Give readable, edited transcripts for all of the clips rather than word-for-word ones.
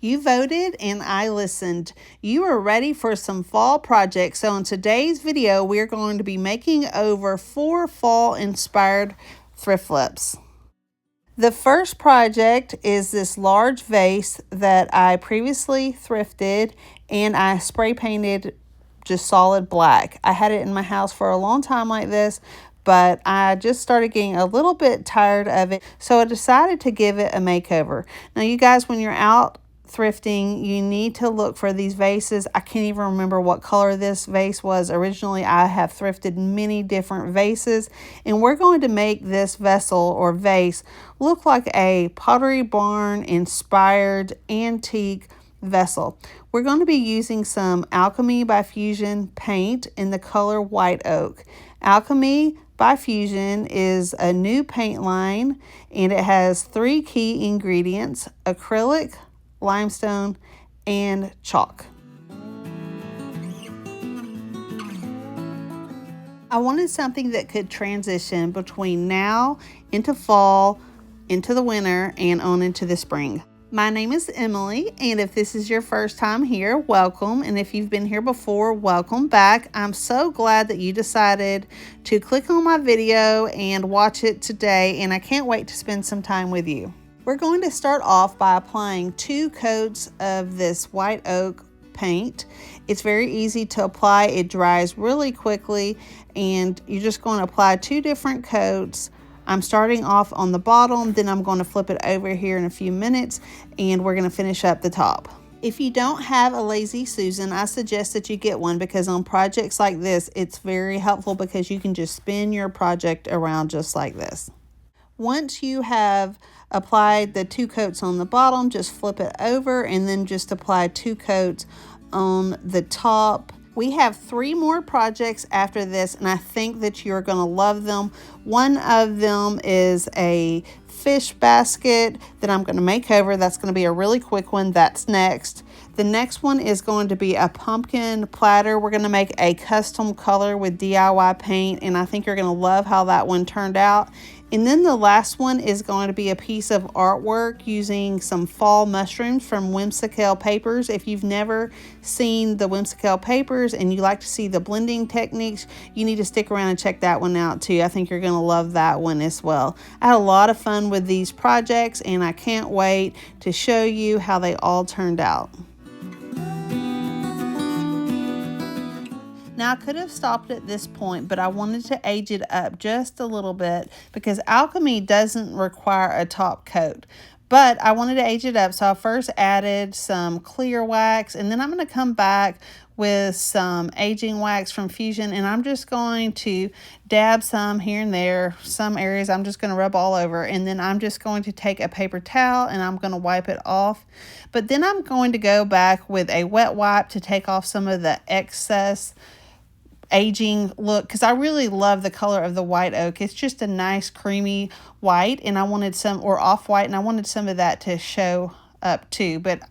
You voted and I listened. You are ready for some fall projects. So in today's video, we're going to be making over 4 fall inspired thrift flips. The first project is this large vase that I previously thrifted and I spray painted just solid black. I had it in my house for a long time like this, but I just started getting a little bit tired of it, so I decided to give it a makeover. Now you guys, when you're out thrifting, you need to look for these vases. I can't even remember what color this vase was originally. I have thrifted many different vases, and we're going to make this vessel or vase look like a Pottery Barn inspired antique vessel. We're going to be using some Alchemy by Fusion paint in the color white oak. Alchemy by Fusion is a new paint line, and it has 3 key ingredients: acrylic, limestone, and chalk. I wanted something that could transition between now into fall, into the winter, and on into the spring. My name is Emily, and if this is your first time here, welcome. And if you've been here before, welcome back. I'm so glad that you decided to click on my video and watch it today, and I can't wait to spend some time with you. We're going to start off by applying 2 coats of this white oak paint. It's very easy to apply. It dries really quickly, and you're just going to apply 2 different coats. I'm starting off on the bottom, then I'm going to flip it over here in a few minutes, and we're going to finish up the top. If you don't have a Lazy Susan, I suggest that you get one, because on projects like this, it's very helpful because you can just spin your project around just like this. Once you have applied the 2 coats on the bottom, just flip it over and then just apply 2 coats on the top. We have 3 more projects after this, and I think that you're going to love them. One of them is a fish basket that I'm going to make over. That's going to be a really quick one. That's next. The next one is going to be a pumpkin platter. We're going to make a custom color with DIY paint, and I think you're going to love how that one turned out. And then the last one is going to be a piece of artwork using some fall mushrooms from Whimsykel papers. If you've never seen the Whimsykel papers and you like to see the blending techniques, you need to stick around and check that one out too. I think you're going to love that one as well. I had a lot of fun with these projects, and I can't wait to show you how they all turned out. Now, I could have stopped at this point, but I wanted to age it up just a little bit because Alchemy doesn't require a top coat. But I wanted to age it up, so I first added some clear wax, and then I'm going to come back with some aging wax from Fusion, and I'm just going to dab some here and there. Some areas I'm just going to rub all over, and then I'm just going to take a paper towel and I'm going to wipe it off. But then I'm going to go back with a wet wipe to take off some of the excess aging look, because I really love the color of the white oak. It's just a nice creamy white, and I wanted some, or off white, and I wanted some of that to show up too. But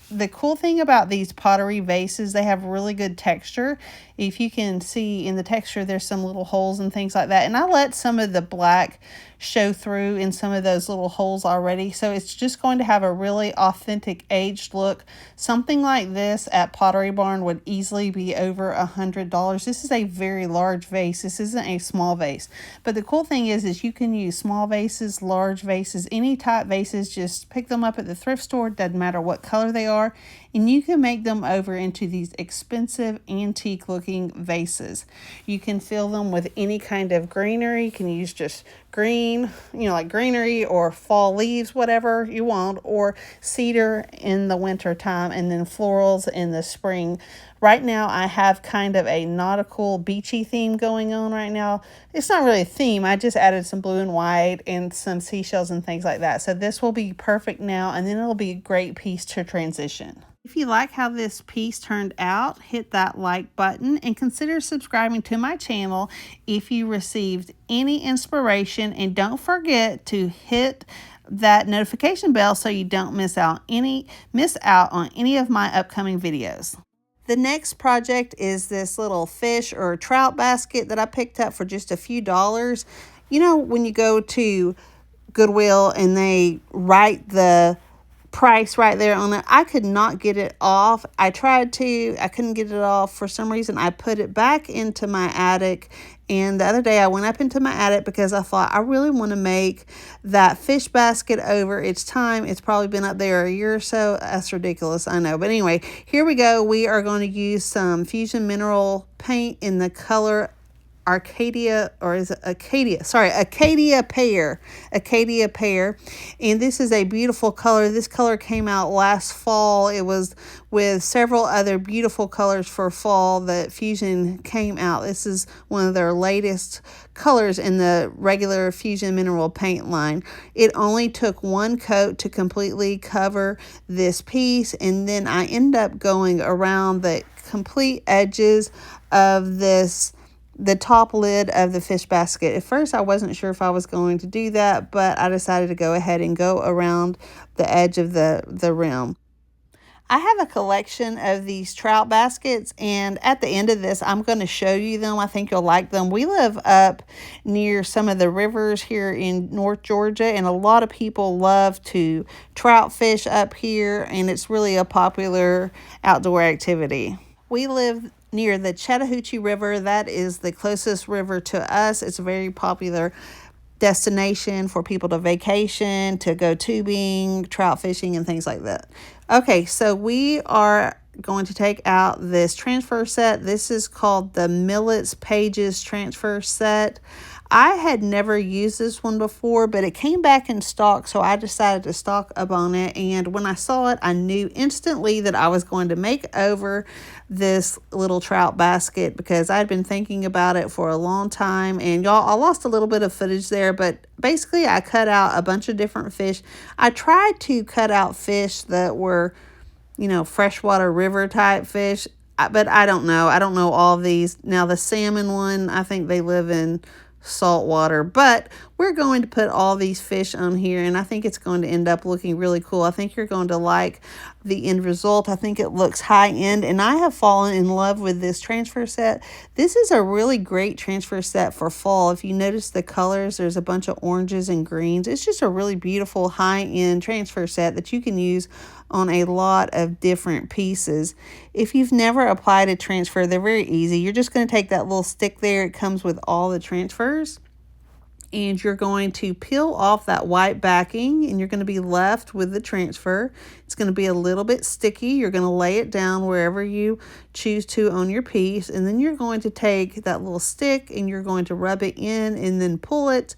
the cool thing about these pottery vases, they have really good texture. If you can see in the texture, there's some little holes and things like that, and I let some of the black show through in some of those little holes already, so it's just going to have a really authentic aged look. Something like this at Pottery Barn would easily be over $100. This is a very large vase. This isn't a small vase, but the cool thing is you can use small vases, large vases, any type vases. Just pick them up at the thrift store, doesn't matter what color they are, and you can make them over into these expensive antique looking vases. You can fill them with any kind of greenery. You can use just green, like greenery or fall leaves, whatever you want, or cedar in the winter time, and then florals in the spring. Right now I have kind of a nautical beachy theme going on right now. It's not really a theme. I just added some blue and white and some seashells and things like that. So this will be perfect now, and then it'll be a great piece to transition. If you like how this piece turned out, hit that like button and consider subscribing to my channel if you received any inspiration, and don't forget to hit that notification bell so you don't miss out on any of my upcoming videos. The next project is this little fish or trout basket that I picked up for just a few dollars. When you go to Goodwill and they write the price right there on it. I could not get it off. I tried to. I couldn't get it off. For some reason, I put it back into my attic. And the other day I went up into my attic because I thought I really want to make that fish basket over. It's time. It's probably been up there a year or so. That's ridiculous, I know. But anyway, here we go. We are going to use some Fusion Mineral paint in the color Arcadia, or is it Acadia? Sorry, Acadia Pear. Acadia Pear. And this is a beautiful color. This color came out last fall. It was with several other beautiful colors for fall that Fusion came out. This is one of their latest colors in the regular Fusion Mineral paint line. It only took one coat to completely cover this piece, and then I end up going around the complete edges of the top lid of the fish basket. At first, I wasn't sure if I was going to do that, but I decided to go ahead and go around the edge of the rim. I have a collection of these trout baskets, and at the end of this, I'm going to show you them. I think you'll like them. We live up near some of the rivers here in North Georgia, and a lot of people love to trout fish up here, and it's really a popular outdoor activity. We live near the Chattahoochee River. That is the closest river to us. It's a very popular destination for people to vacation, to go tubing, trout fishing, and things like that. Okay, so we are going to take out this transfer set. This is called the Millets Pages transfer set. I had never used this one before, but it came back in stock, so I decided to stock up on it. And when I saw it, I knew instantly that I was going to make over this little trout basket because I'd been thinking about it for a long time. And y'all, I lost a little bit of footage there, but basically I cut out a bunch of different fish. I tried to cut out fish that were, freshwater river type fish, but I don't know. I don't know all these. Now the salmon one, I think they live in salt water, but we're going to put all these fish on here, and I think it's going to end up looking really cool. I think you're going to like the end result. I think it looks high end, and I have fallen in love with this transfer set. This is a really great transfer set for fall. If you notice the colors, there's a bunch of oranges and greens. It's just a really beautiful high end transfer set that you can use on a lot of different pieces. If you've never applied a transfer, they're very easy. You're just going to take that little stick there. It comes with all the transfers. And you're going to peel off that white backing, and you're going to be left with the transfer. It's going to be a little bit sticky. You're going to lay it down wherever you choose to on your piece. And then you're going to take that little stick and you're going to rub it in and then pull it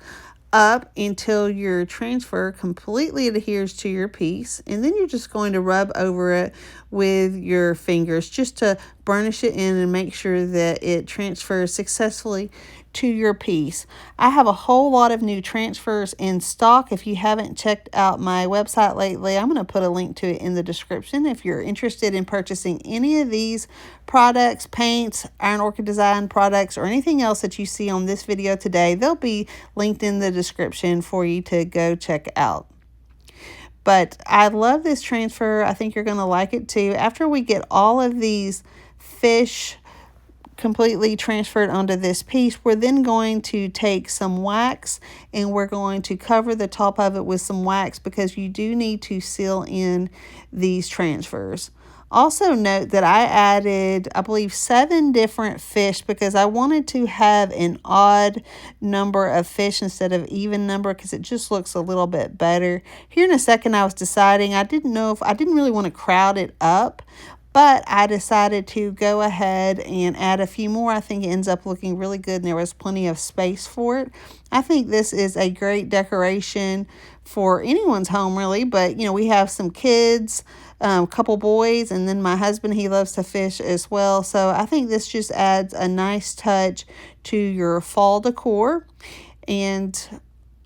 up until your transfer completely adheres to your piece, and then you're just going to rub over it with your fingers just to burnish it in and make sure that it transfers successfully to your piece. I have a whole lot of new transfers in stock. If you haven't checked out my website lately, I'm going to put a link to it in the description. If you're interested in purchasing any of these products, paints, Iron Orchid Design products, or anything else that you see on this video today, they'll be linked in the description for you to go check out. But I love this transfer. I think you're going to like it too. After we get all of these fish completely transferred onto this piece, we're then going to take some wax and we're going to cover the top of it with some wax because you do need to seal in these transfers. Also note that I added, I believe, 7 different fish because I wanted to have an odd number of fish instead of even number because it just looks a little bit better. Here in a second I was deciding, I didn't really want to crowd it up, but I decided to go ahead and add a few more. I think it ends up looking really good and there was plenty of space for it. I think this is a great decoration for anyone's home really, but we have some kids, a couple boys, and then my husband, he loves to fish as well. So I think this just adds a nice touch to your fall decor. And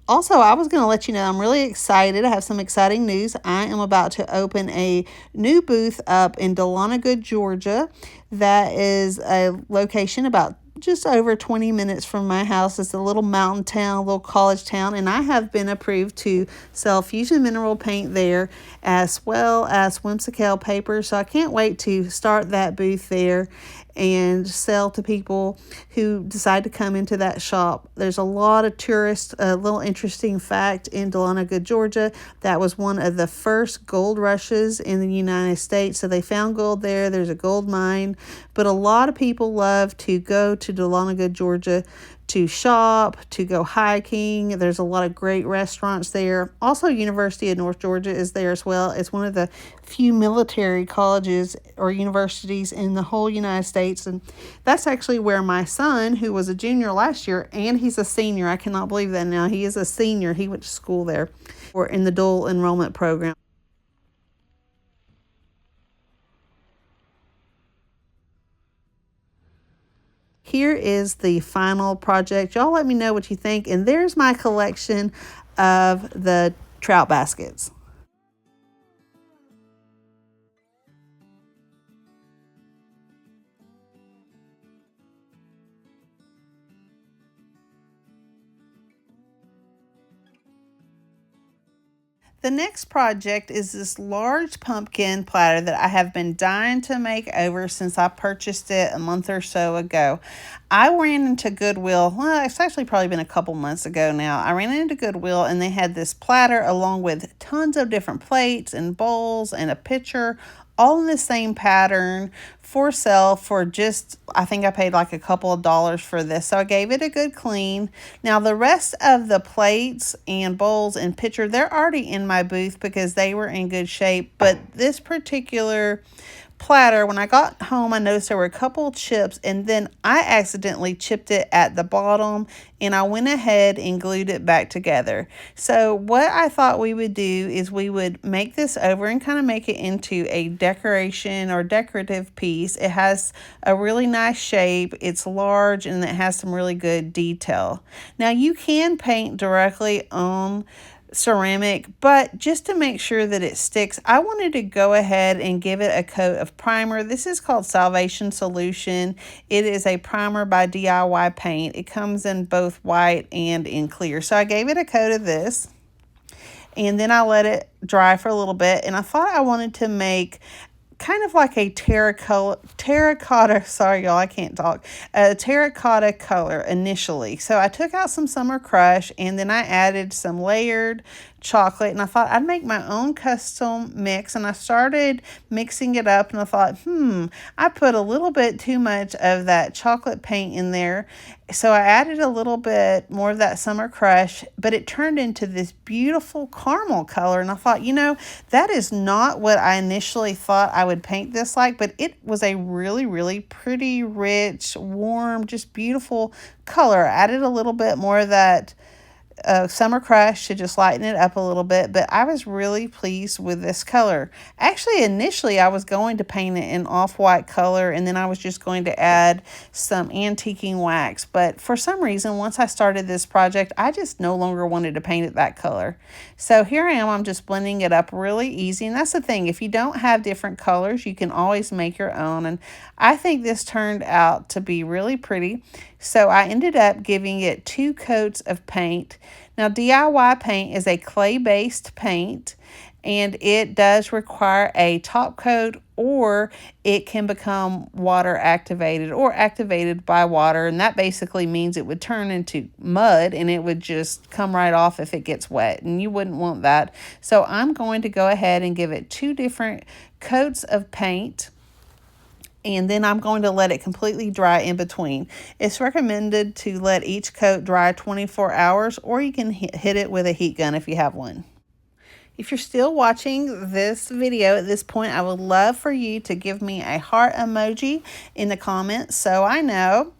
also, I was going to let you know I'm really excited. I have some exciting news. I am about to open a new booth up in Dahlonega, Georgia. That is a location about just over 20 minutes from my house. It's a little mountain town, a little college town, and I have been approved to sell Fusion Mineral paint there as well as Whimsykel paper. So I can't wait to start that booth there. and sell to people who decide to come into that shop. There's a lot of tourists. A little interesting fact, in Dahlonega, Georgia, that was one of the first gold rushes in the United States. So they found gold there. There's a gold mine. But a lot of people love to go to Dahlonega, Georgia to shop, to go hiking. There's a lot of great restaurants there. Also, University of North Georgia is there as well. It's one of the few military colleges or universities in the whole United States. And that's actually where my son, who was a junior last year, and he's a senior. I cannot believe that now. He is a senior. He went to school there or in the dual enrollment program. Here is the final project. Y'all let me know what you think. And there's my collection of the trout baskets. The next project is this large pumpkin platter that I have been dying to make over since I purchased it a month or so ago. I ran into Goodwill, well, it's actually probably been a couple months ago now. I ran into Goodwill and they had this platter along with tons of different plates and bowls and a pitcher, all in the same pattern for sale for just, I think I paid like a couple of dollars for this. So I gave it a good clean. Now the rest of the plates and bowls and pitcher, they're already in my booth because they were in good shape. But this particular platter, when I got home, I noticed there were a couple chips, and then I accidentally chipped it at the bottom, and I went ahead and glued it back together. So what I thought we would do is we would make this over and kind of make it into a decoration or decorative piece. It has a really nice shape. It's large and it has some really good detail. Now you can paint directly on ceramic, but just to make sure that it sticks, I wanted to go ahead and give it a coat of primer. This is called Salvation Solution. It is a primer by DIY Paint. It comes in both white and in clear. So I gave it a coat of this, and then I let it dry for a little bit, and I thought I wanted to make kind of like a terracotta, sorry y'all, I can't talk, a terracotta color initially. So I took out some Summer Crush, and then I added some layered chocolate, and I thought I'd make my own custom mix, and I started mixing it up, and I thought, I put a little bit too much of that chocolate paint in there. So I added a little bit more of that Summer Crush, but it turned into this beautiful caramel color, and I thought, that is not what I initially thought I would paint this like, but it was a really, really pretty, rich, warm, just beautiful color. I added a little bit more of that Summer Crush to just lighten it up a little bit, but I was really pleased with this color. Actually, initially I was going to paint it in off-white color, and then I was just going to add some antiquing wax, but for some reason, once I started this project, I just no longer wanted to paint it that color. So here I am, I'm just blending it up really easy, and that's the thing, if you don't have different colors, you can always make your own, and I think this turned out to be really pretty. So I ended up giving it 2 coats of paint. Now DIY paint is a clay-based paint, and it does require a top coat, or it can become water activated or activated by water, and that basically means it would turn into mud and it would just come right off if it gets wet, and you wouldn't want that. So I'm going to go ahead and give it 2 different coats of paint, and then I'm going to let it completely dry in between. It's recommended to let each coat dry 24 hours, or you can hit it with a heat gun if you have one. If you're still watching this video at this point, I would love for you to give me a heart emoji in the comments so I know.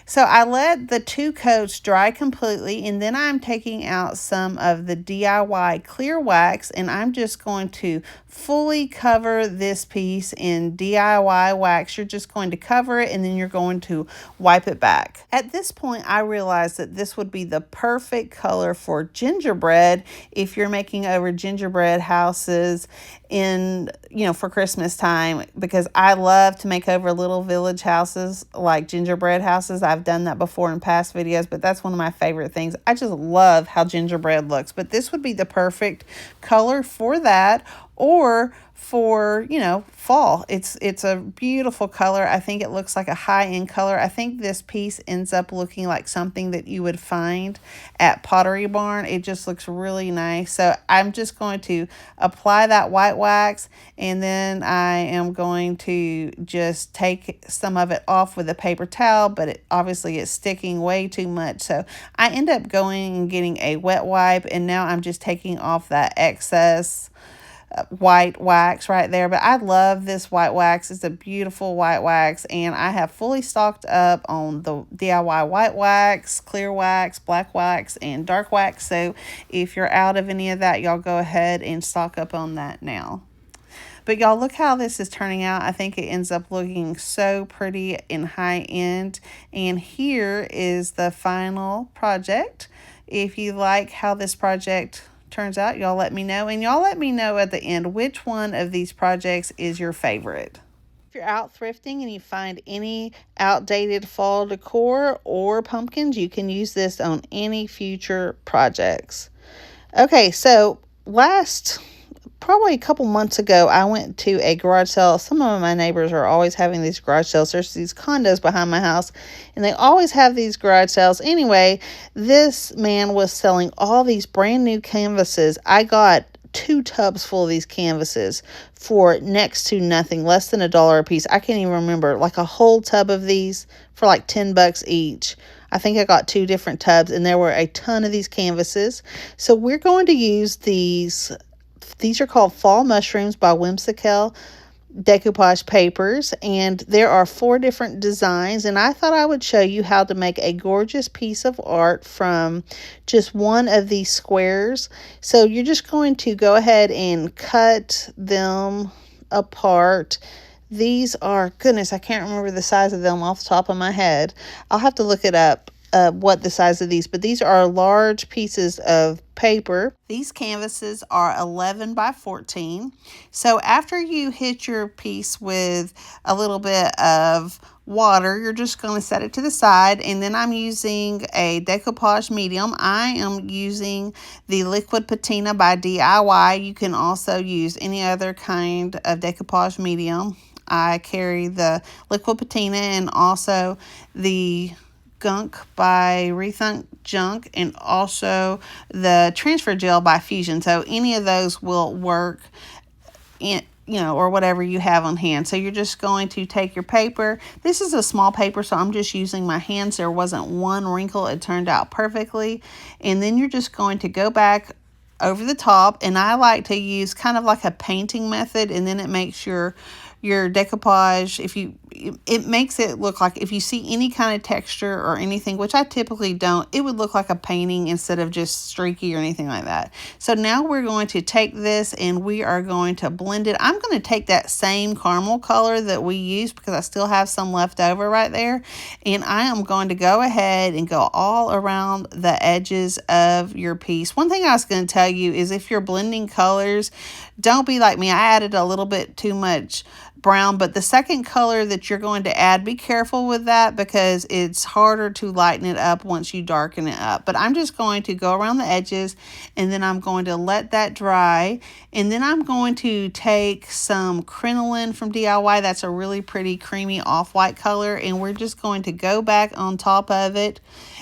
So I let the 2 coats dry completely, and then I'm taking out some of the DIY clear wax, and I'm just going to fully cover this piece in DIY wax. You're just going to cover it, and then you're going to wipe it back. At this point, I realized that this would be the perfect color for gingerbread if you're making over gingerbread houses in, for Christmas time, because I love to make over little village houses like gingerbread houses. I've done that before in past videos, but that's one of my favorite things. I just love how gingerbread looks, but this would be the perfect color for that. or for, you know, fall. It's a beautiful color. I think it looks like a high-end color. I think this piece ends up looking like something that you would find at Pottery Barn. It just looks really nice. So I'm just going to apply that white wax, and then I am going to just take some of it off with a paper towel, but obviously it's sticking way too much. So I end up going and getting a wet wipe, and now I'm just taking off that excess white wax right there. But I love this white wax. It's a beautiful white wax, and I have fully stocked up on the DIY white wax, clear wax, black wax, and dark wax. So if you're out of any of that, y'all go ahead and stock up on that now. But y'all, look how this is turning out. I think it ends up looking so pretty and high end. And here is the final project. If you like how this project turns out, y'all let me know. And y'all let me know at the end which one of these projects is your favorite. If you're out thrifting and you find any outdated fall decor or pumpkins, you can use this on any future projects. Okay, so probably a couple months ago, I went to a garage sale. Some of my neighbors are always having these garage sales. There's these condos behind my house, and they always have these garage sales. Anyway, this man was selling all these brand new canvases. I got 2 tubs full of these canvases for next to nothing, less than $1 a piece. I can't even remember, like a whole tub of these for like $10 each. I think I got 2 different tubs, and there were a ton of these canvases. So we're going to use these. These are called Fall Mushrooms by Whimsykel Decoupage papers, and there are 4 different designs, and I thought I would show you how to make a gorgeous piece of art from just one of these squares. So you're just going to go ahead and cut them apart. These are, goodness, I can't remember the size of them off the top of my head. I'll have to look it up. What the size of these, but these are large pieces of paper. These canvases are 11 by 14. So after you hit your piece with a little bit of water, you're just going to set it to the side, and then I'm using a decoupage medium. I am using the liquid patina by DIY. You can also use any other kind of decoupage medium. I carry the liquid patina and also the Gunk by Rethink Junk, and also the transfer gel by Fusion. So any of those will work in, you know, or whatever you have on hand. So you're just going to take your paper. This is a small paper, so I'm just using my hands. There wasn't one wrinkle. It turned out perfectly. And then you're just going to go back over the top, and I like to use kind of like a painting method, and then it makes your decoupage, it makes it look like, if you see any kind of texture or anything, which I typically don't, it would look like a painting instead of just streaky or anything like that. So now we're going to take this and we are going to blend it. I'm going to take that same caramel color that we used, because I still have some left over right there, and I am going to go ahead and go all around the edges of your piece. One thing I was going to tell you is, if you're blending colors, don't be like me. I added a little bit too much brown, but the second color that you're going to add, be careful with that, because it's harder to lighten it up once you darken it up. But I'm just going to go around the edges, and then I'm going to let that dry, and then I'm going to take some crinoline from DIY. That's a really pretty creamy off-white color, and we're just going to go back on top of it,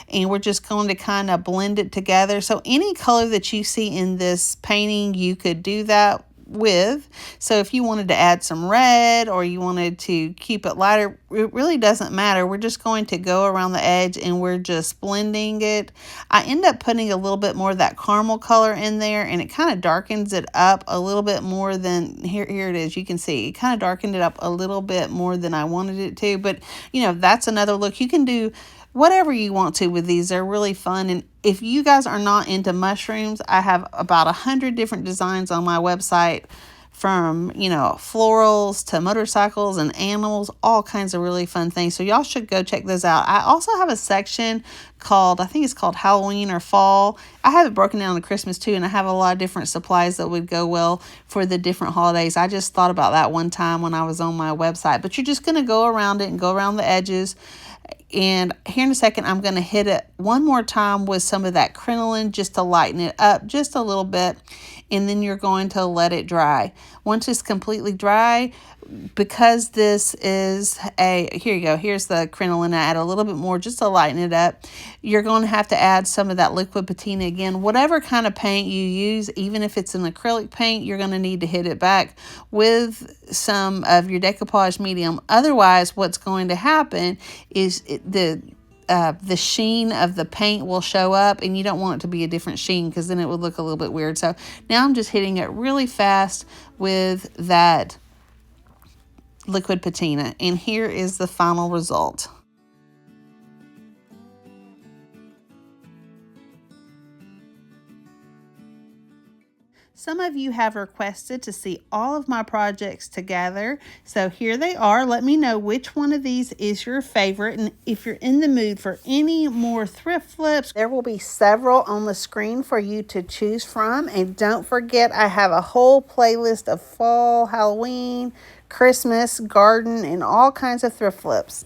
and we're just going to kind of blend it together. So any color that you see in this painting, you could do that with. So if you wanted to add some red, or you wanted to keep it lighter, it really doesn't matter. We're just going to go around the edge, and we're just blending it. I end up putting a little bit more of that caramel color in there, and it kind of darkens it up a little bit more than, here it is. You can see it kind of darkened it up a little bit more than I wanted it to, but you know, that's another look. You can do whatever you want to with these. They're really fun. And if you guys are not into mushrooms, I have about 100 different designs on my website, from, you know, florals to motorcycles and animals, all kinds of really fun things. So y'all should go check those out. I also have a section called, I think it's called Halloween or Fall. I have it broken down to Christmas too, and I have a lot of different supplies that would go well for the different holidays. I just thought about that one time when I was on my website. But you're just going to go around it and go around the edges. And here in a second, I'm going to hit it one more time with some of that crinoline, just to lighten it up just a little bit. and then you're going to let it dry. Once it's completely dry, because this is here you go, here's the crinoline. I add a little bit more just to lighten it up. You're going to have to add some of that liquid patina again. Whatever kind of paint you use, even if it's an acrylic paint, you're going to need to hit it back with some of your decoupage medium. Otherwise, what's going to happen is the sheen of the paint will show up, and you don't want it to be a different sheen because then it would look a little bit weird. So now I'm just hitting it really fast with that liquid patina, and here is the final result. Some of you have requested to see all of my projects together, so here they are. Let me know which one of these is your favorite, and if you're in the mood for any more thrift flips, there will be several on the screen for you to choose from. And don't forget, I have a whole playlist of fall, Halloween, Christmas, garden, and all kinds of thrift flips.